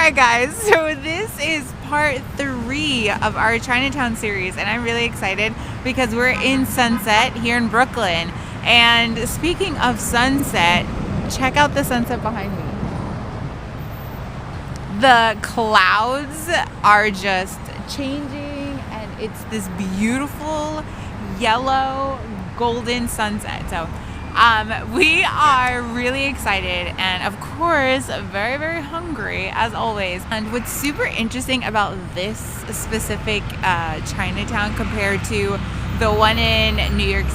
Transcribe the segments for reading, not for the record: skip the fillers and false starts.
Alright guys, so this is part 3 of our Chinatown series, and I'm really excited because we're in Sunset here in Brooklyn. And speaking of sunset, check out the sunset behind me. The clouds are just changing and it's this beautiful yellow golden sunset. So we are really excited and of course very, very hungry as always. And what's super interesting about this specific Chinatown compared to the one in New York,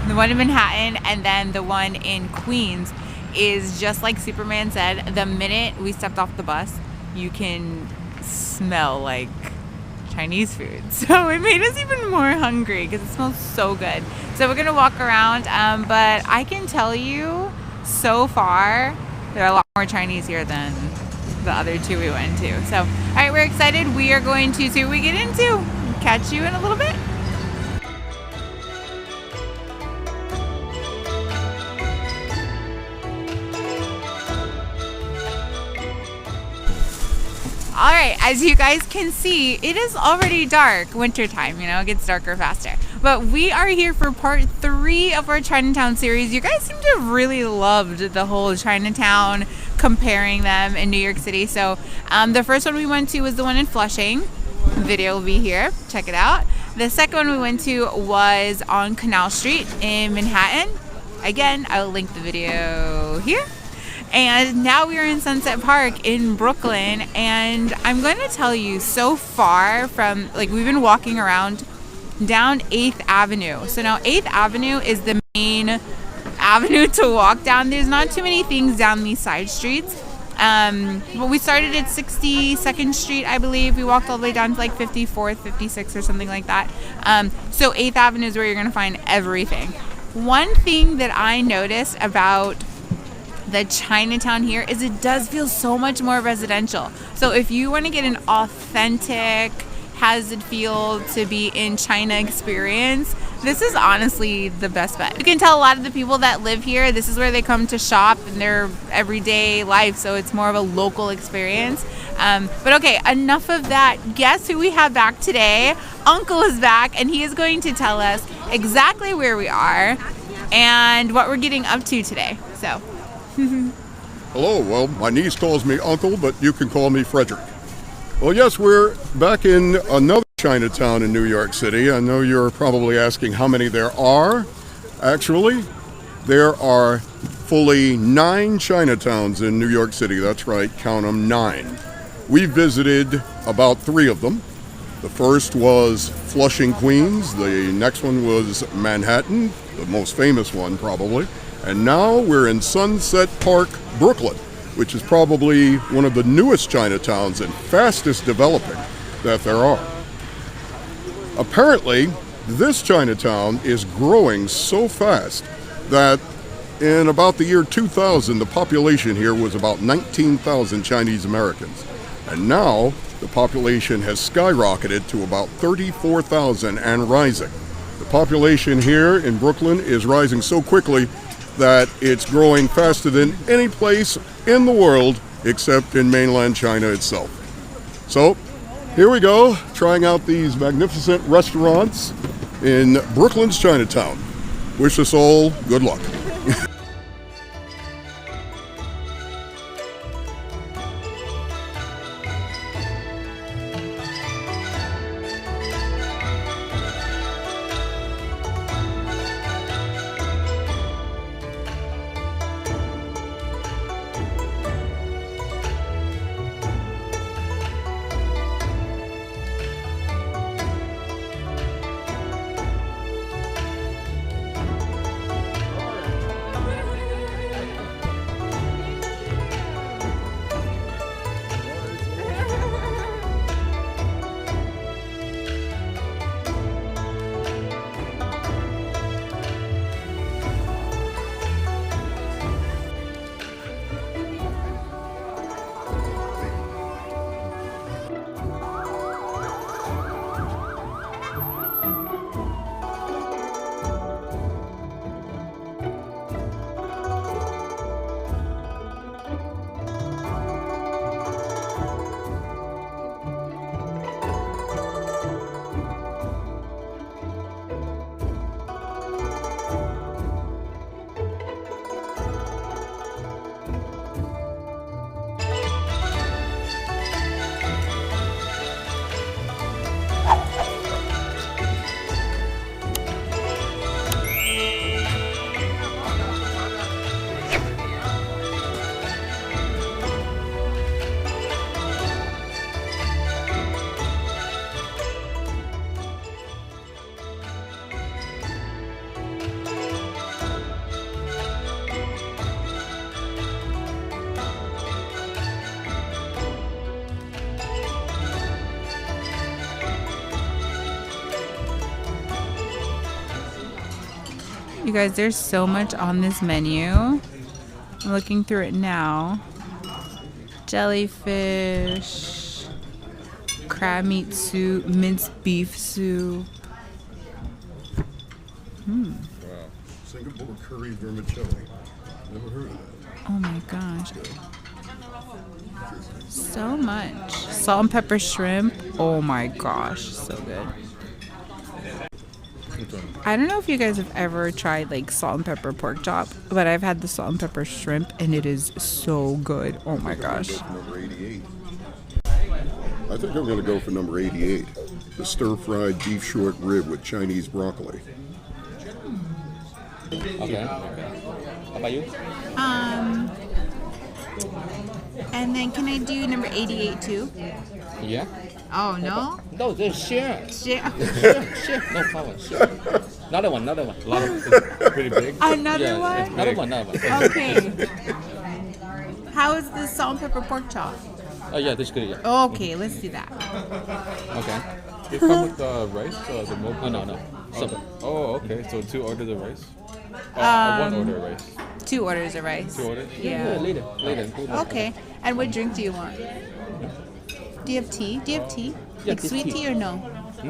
the one in Manhattan and then the one in Queens is just like Superman said, the minute we stepped off the bus, you can smell like Chinese food. So it made us even more hungry because it smells so good. So we're gonna walk around, but I can tell you so far there are a lot more Chinese here than the other two we went to. So all right, we're excited. We are going to see what we get into. Catch you in a little bit. All right, as you guys can see, it is already dark. Wintertime, you know, it gets darker faster. But we are here for part 3 of our Chinatown series. You guys seem to have really loved the whole Chinatown, comparing them in New York City. So the first one we went to was the one in Flushing. The video will be here, check it out. The second one we went to was on Canal Street in Manhattan. Again, I'll link the video here. And now we are in Sunset Park in Brooklyn, and I'm going to tell you, so far from, like, we've been walking around down 8th Avenue. So now 8th Avenue is the main avenue to walk down. There's not too many things down these side streets. But we started at 62nd Street, I believe. We walked all the way down to like 54th, 56th or something like that. So 8th Avenue is where you're going to find everything. One thing that I noticed about the Chinatown here is it does feel so much more residential. So if you want to get an authentic, how's it feel to be in China experience, this is honestly the best bet. You can tell a lot of the people that live here, this is where they come to shop in their everyday life, so it's more of a local experience. But okay, enough of that. Guess who we have back today? Uncle is back, and he is going to tell us exactly where we are and what we're getting up to today. So Hello, well, my niece calls me Uncle, but you can call me Frederick. Well, yes, we're back in another Chinatown in New York City. I know you're probably asking how many there are. Actually, there are fully 9 Chinatowns in New York City. That's right, count them, 9. We visited about 3 of them. The first was Flushing, Queens. The next one was Manhattan, the most famous one probably. And now we're in Sunset Park, Brooklyn, which is probably one of the newest Chinatowns and fastest developing that there are. Apparently, this Chinatown is growing so fast that in about the year 2000, the population here was about 19,000 Chinese Americans. And now the population has skyrocketed to about 34,000 and rising. The population here in Brooklyn is rising so quickly that it's growing faster than any place in the world except in mainland China itself. So here we go, trying out these magnificent restaurants in Brooklyn's Chinatown. Wish us all good luck. You guys, there's so much on this menu. I'm looking through it now. Jellyfish, crab meat soup, minced beef soup. Wow. Singapore curry vermicelli. Never heard of that. Oh my gosh. So much. Salt and pepper shrimp. Oh my gosh. So good. I don't know if you guys have ever tried like salt and pepper pork chop, but I've had the salt and pepper shrimp and it is so good. Oh my gosh. Number 88. I think I'm going to go for number 88. The stir-fried beef short rib with Chinese broccoli. Okay. How about you? And then can I do number 88 too? Yeah. Oh no? No, just share. Shit. Share. No problem. Share. Another one. A lot of pretty big. Another one? Another one. Okay. How is the salt and pepper pork chop? Oh yeah, this good. Yeah. Okay, let's do that. Okay. They come with rice, the milk. Oh no. Separate. Oh, okay. So 2 orders of rice. One order of rice. 2 orders of rice. 2 orders. Yeah. Later. Okay. And what drink do you want? Do you have tea? Yeah, Like this sweet tea. tea or no?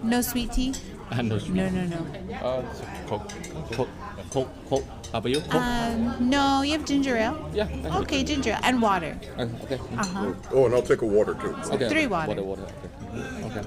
No sweet tea? No. No. Coke. Coke. How about you? Coke? No, you have ginger ale? Yeah. Okay, ginger ale and water. Okay. Uh-huh. Oh, and I'll take a water too. Okay. 3 water. Water. Okay.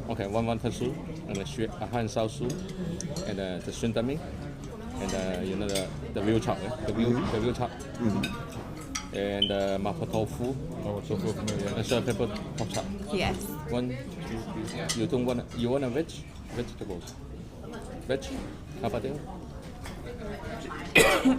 Okay, one wonton soup and a hand sao soup and the shrimp dummy and the veal chop, the veal chop. And mapo tofu Oh, tofu. Yeah. and salt pepper pork chop. Yes. You don't want vegetables? Veg? How about that?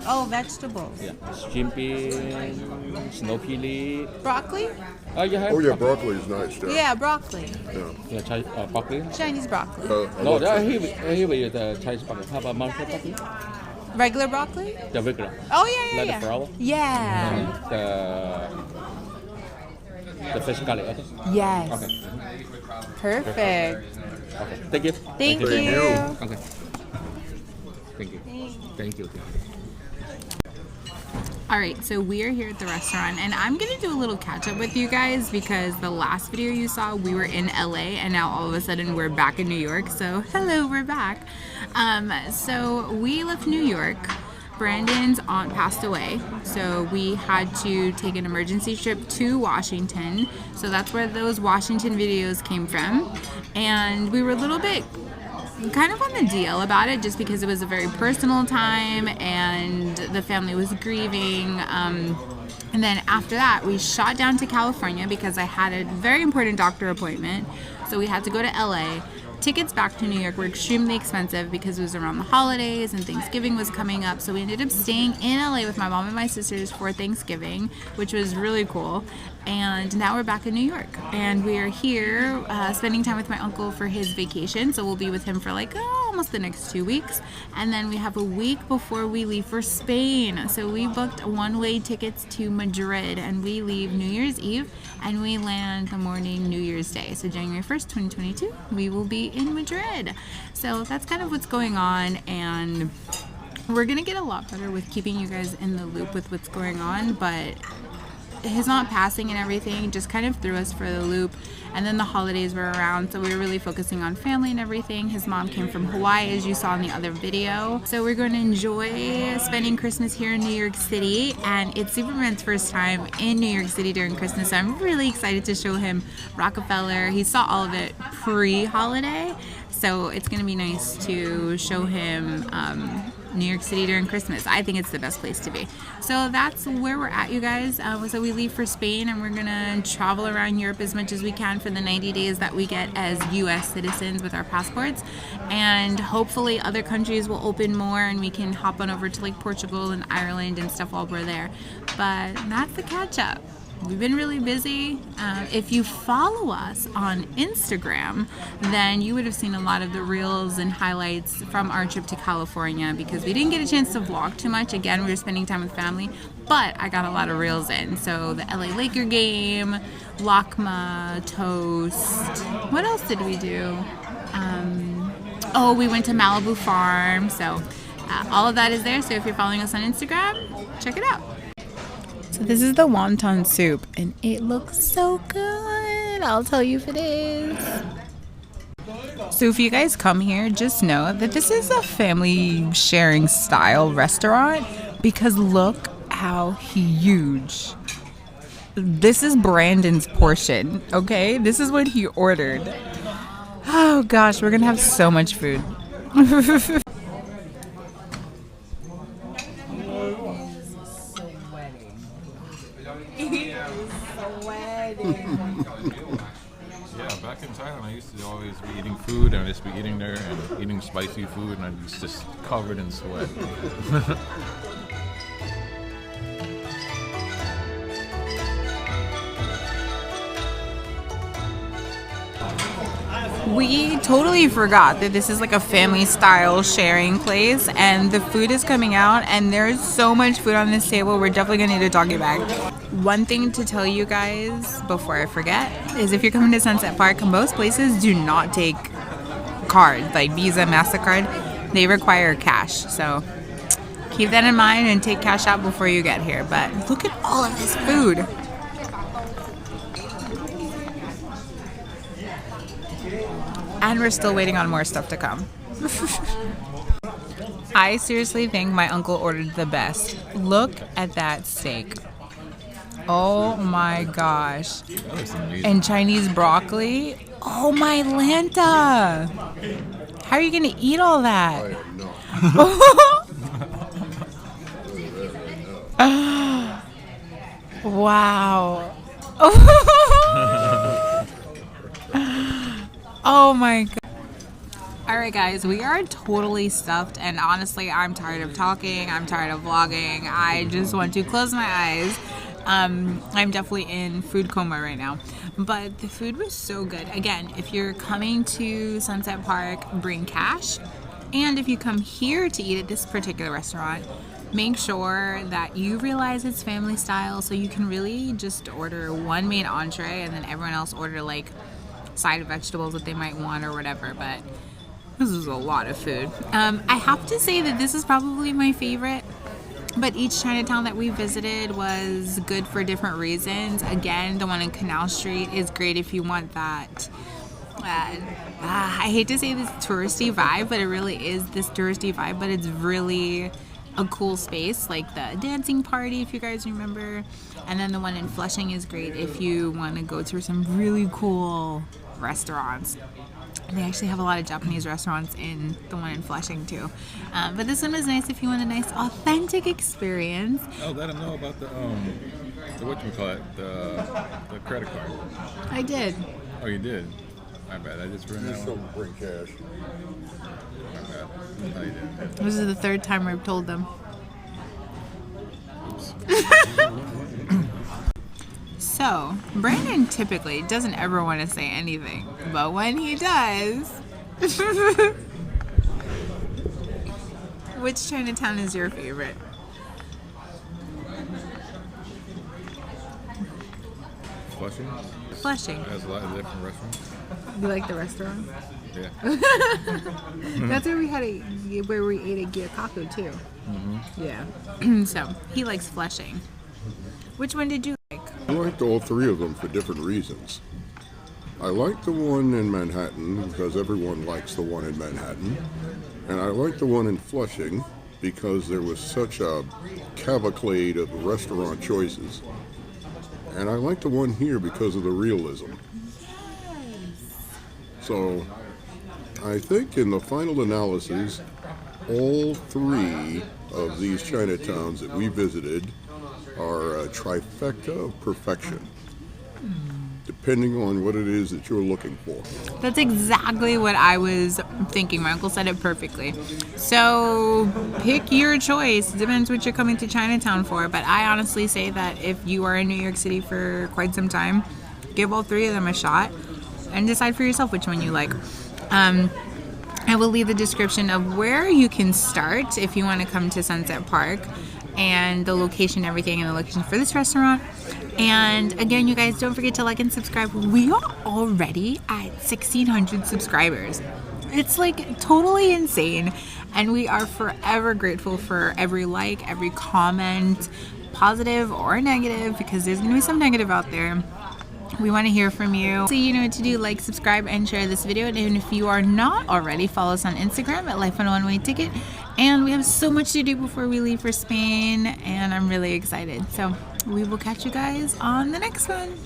Oh, vegetables. Yeah. Steamed bean, snow peely. Broccoli? Oh, you have? Oh, yeah, broccoli is nice. Yeah. Yeah, broccoli. Yeah, broccoli. Chinese broccoli. I No, love Chinese. here we the Chinese broccoli. How about mountain broccoli? Regular broccoli? The regular. Oh, yeah. Like the flower? Yeah. The fish garlic. Okay. Yes. Okay. Perfect. Okay. Thank you. Thank you. Thank you. Okay. Thank you. All right, so we are here at the restaurant, and I'm gonna do a little catch up with you guys because the last video you saw, we were in LA, and now all of a sudden we're back in New York. So hello, we're back. So we left New York. Brandon's aunt passed away, so we had to take an emergency trip to Washington. So that's where those Washington videos came from, and we were a little bit kind of on the DL about it just because it was a very personal time and the family was grieving. And then after that, we shot down to California because I had a very important doctor appointment. So we had to go to LA. Tickets back to New York were extremely expensive because it was around the holidays and Thanksgiving was coming up. So we ended up staying in LA with my mom and my sisters for Thanksgiving, which was really cool. And now we're back in New York. And we are here spending time with my uncle for his vacation. So we'll be with him for like almost the next 2 weeks. And then we have a week before we leave for Spain. So we booked one-way tickets to Madrid. And we leave New Year's Eve and we land the morning New Year's Day. So January 1st, 2022, we will be in Madrid. So that's kind of what's going on, and we're gonna get a lot better with keeping you guys in the loop with what's going on, but his aunt passing and everything just kind of threw us for the loop. And then the holidays were around, so we were really focusing on family and everything. His mom came from Hawaii, as you saw in the other video. So we're going to enjoy spending Christmas here in New York City. And it's Superman's first time in New York City during Christmas, so I'm really excited to show him Rockefeller. He saw all of it pre-holiday, so it's going to be nice to show him New York City during Christmas. I think it's the best place to be. So that's where we're at, you guys. So we leave for Spain and we're gonna travel around Europe as much as we can for the 90 days that we get as US citizens with our passports. And hopefully other countries will open more and we can hop on over to like Portugal and Ireland and stuff while we're there. But that's the catch up. We've been really busy. If you follow us on Instagram, then you would have seen a lot of the reels and highlights from our trip to California because we didn't get a chance to vlog too much. Again, we were spending time with family, but I got a lot of reels in. So the LA Laker game, Lakma, toast. What else did we do? Oh, we went to Malibu Farm. So all of that is there. So if you're following us on Instagram, check it out. So this is the wonton soup, and it looks so good. I'll tell you if it is. So if you guys come here, just know that this is a family sharing style restaurant because look how huge. This is Brandon's portion, okay? This is what he ordered. Oh gosh, we're gonna have so much food. Yeah, back in Thailand, I used to always be eating food, and I'd just be eating there and eating spicy food, and I was just covered in sweat. We totally forgot that this is like a family style sharing place, and the food is coming out, and there's so much food on this table. We're definitely gonna need a doggy bag. One thing to tell you guys before I forget is if you're coming to Sunset Park, most places do not take cards like Visa, MasterCard. They require cash, so keep that in mind and take cash out before you get here. But look at all of this food. And we're still waiting on more stuff to come. I seriously think my uncle ordered the best. Look at that steak. Oh my gosh. That looks amazing. And Chinese broccoli. Oh my Lanta. How are you going to eat all that? Wow. Oh my god. Alright guys, we are totally stuffed, and honestly I'm tired of talking, I'm tired of vlogging, I just want to close my eyes. I'm definitely in food coma right now, but the food was so good. Again, if you're coming to Sunset Park, bring cash, and if you come here to eat at this particular restaurant, make sure that you realize it's family style, so you can really just order one main entree and then everyone else order like side of vegetables that they might want or whatever. But this is a lot of food. I have to say that this is probably my favorite, but each Chinatown that we visited was good for different reasons. Again, the one in Canal Street is great if you want that I hate to say this touristy vibe, but it really is this touristy vibe, but it's really a cool space, like the dancing party, if you guys remember. And then the one in Flushing is great if you want to go to some really cool restaurants. They actually have a lot of Japanese restaurants in the one in Flushing too. But this one was nice if you want a nice authentic experience. Oh, let them know about the whatchamacallit, the credit card. I did. Oh, you did? My bad, I just ran out. Don't bring cash. My bad. No, you didn't. This is the third time I've told them. So, Brandon typically doesn't ever want to say anything, but when he does... Which Chinatown is your favorite? Flushing? Flushing. Has a lot of different restaurants. You like the restaurant? Yeah. That's where we ate a gyakaku too. Mm-hmm. Yeah. So, he likes Flushing. Which one did you like? I liked all three of them for different reasons. I liked the one in Manhattan because everyone likes the one in Manhattan. And I liked the one in Flushing because there was such a cavalcade of restaurant choices. And I like the one here because of the realism. So I think in the final analysis, all three of these Chinatowns that we visited are a trifecta of perfection, depending on what it is that you're looking for. That's exactly what I was thinking. My uncle said it perfectly. So pick your choice. It depends what you're coming to Chinatown for. But I honestly say that if you are in New York City for quite some time, give all three of them a shot and decide for yourself which one you like. I will leave the description of where you can start if you want to come to Sunset Park, and the location, everything, and the location for this restaurant. And again, you guys, don't forget to like and subscribe. We are already at 1,600 subscribers. It's like totally insane. And we are forever grateful for every like, every comment, positive or negative, because there's going to be some negative out there. We want to hear from you. So you know what to do. Like, subscribe, and share this video. And if you are not already, follow us on Instagram at Life on a One-Way Ticket. And we have so much to do before we leave for Spain, and I'm really excited. So we will catch you guys on the next one.